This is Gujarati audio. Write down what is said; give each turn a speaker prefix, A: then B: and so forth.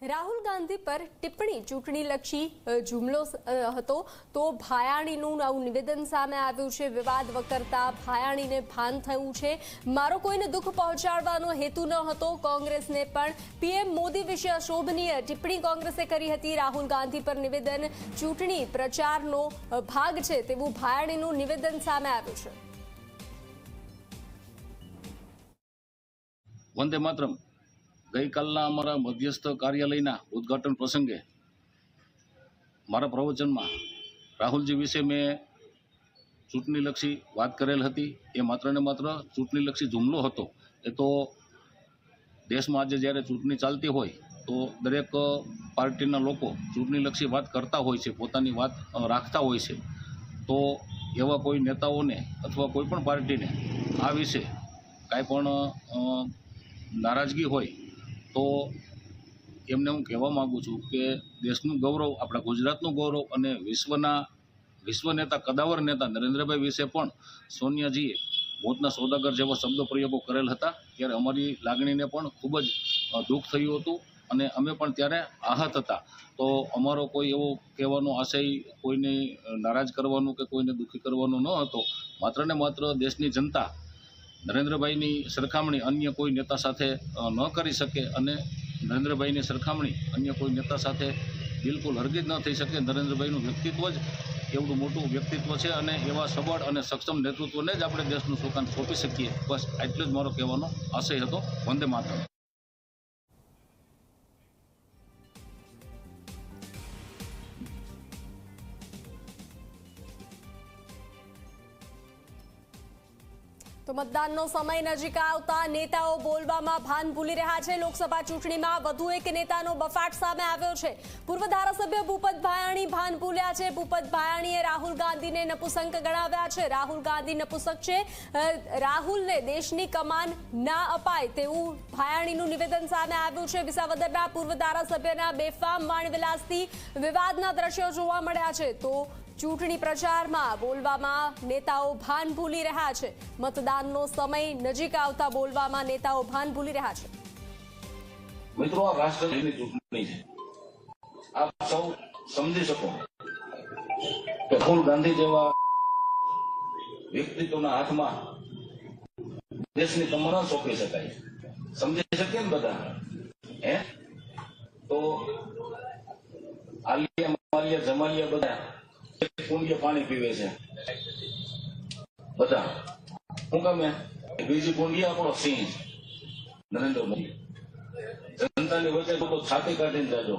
A: રાહુલ ગાંધી પર ટિપ્પણી ચૂંટણીલક્ષી જુમલો હતો તો ભાયાણીનું આવું નિવેદન સામે આવ્યું છે। વિવાદ વકરતા ભાયાણીને ભાન થયું છે, મારો કોઈને દુઃખ પહોંચાડવાનો હેતુ ન હતો। કોંગ્રેસને પણ પીએમ મોદી વિશે અશોભનીય ટિપ્પણી કોંગ્રેસે કરી હતી। રાહુલ ગાંધી પર નિવેદન ચૂંટણી પ્રચારનો ભાગ છે તેવું ભાયાણીનું નિવેદન સામે આવ્યું છે।
B: વંદે માતરમ ગઈકાલના અમારા મધ્યસ્થ કાર્યાલયના ઉદ્ઘાટન પ્રસંગે મારા પ્રવચનમાં રાહુલજી વિશે મેં ચૂંટણીલક્ષી વાત કરેલ હતી। એ માત્ર ને માત્ર ચૂંટણીલક્ષી જુમલો હતો। એ તો દેશમાં આજે જ્યારે ચૂંટણી ચાલતી હોય તો દરેક પાર્ટીના લોકો ચૂંટણીલક્ષી વાત કરતા હોય છે, પોતાની વાત રાખતા હોય છે। તો એવા કોઈ નેતાઓને અથવા કોઈ પણ પાર્ટીને આ વિશે કાંઈ પણ નારાજગી હોય તો એમને હું કહેવા માગું છું કે દેશનું ગૌરવ, આપણા ગુજરાતનું ગૌરવ અને વિશ્વ નેતા, કદાવર નેતા નરેન્દ્રભાઈ વિશે પણ સોનિયાજીએ મોતના સોદાગર જેવા શબ્દ પ્રયોગો કરેલ હતા। ત્યારે અમારી લાગણીને પણ ખૂબ જ દુઃખ થયું હતું અને અમે પણ ત્યારે આહત હતા। તો અમારો કોઈ એવો કહેવાનો આશય કોઈને નારાજ કરવાનું કે કોઈને દુઃખી કરવાનો ન હતો। માત્ર ને માત્ર દેશની જનતા નરેન્દ્રભાઈની સરખામણી અન્ય કોઈ નેતા સાથે ન કરી શકે અને નરેન્દ્રભાઈની સરખામણી અન્ય કોઈ નેતા સાથે બિલકુલ હરગિજ ન થઈ શકે। નરેન્દ્રભાઈનું વ્યક્તિત્વ જ એવડું મોટું વ્યક્તિત્વ છે અને એવા સબળ અને સક્ષમ નેતૃત્વને જ આપણે દેશનું સુકાન સોંપી શકીએ। બસ એટલો જ મારો કહેવાનો આશય હતો। વંદે માતરમ।
A: તો મતદાનનો સમય નજીક આવતા નેતાઓ બોલવામાં ભાન ભૂલી રહ્યા છે। લોકસભા ચૂંટણીમાં વધુ એક નેતાનો બફાટ સામે આવ્યો છે। પૂર્વ ધારાસભ્ય ભૂપત ભાયાણી ભાન ભૂલ્યા છે। ભૂપત ભાયાણીએ રાહુલ ગાંધીને નપુંસક ગણાવ્યા છે। રાહુલ ગાંધી નપુંસક છે, રાહુલને દેશની કમાન ના અપાય તેવું ભાયાણીનું નિવેદન સામે આવ્યું છે। વિસાવદરના પૂર્વ ધારાસભ્યના બેફામ વાણવિલાસથી વિવાદના દ્રશ્યો જોવા મળ્યા છે। તો ચૂંટણી પ્રચારમાં બોલવામાં નેતાઓ ભાન ભૂલી રહ્યા છે। મતદાનનો સમય નજીક આવતા બોલવામાં નેતાઓ ભાન ભૂલી રહ્યા છે।
B: મિત્રો, આ રાષ્ટ્રની ચૂંટણી છે, આપ સૌ સમજી શકો કે રાહુલ ગાંધી જેવા વ્યક્તિત્વના હાથમાં દેશની કમાન સોંપી શકાય। સમજી શકીએ ને બધા? તો આલિયા માલિયા જમાલિયા બધા કુંડિયા પાણી પીવે છે બધા। શું કામે? બીજી કુંડિયા આપણો સિંહ નરેન્દ્ર મોદી। જનતાની વચ્ચે લોકો છાતી કાઢીને જાજો।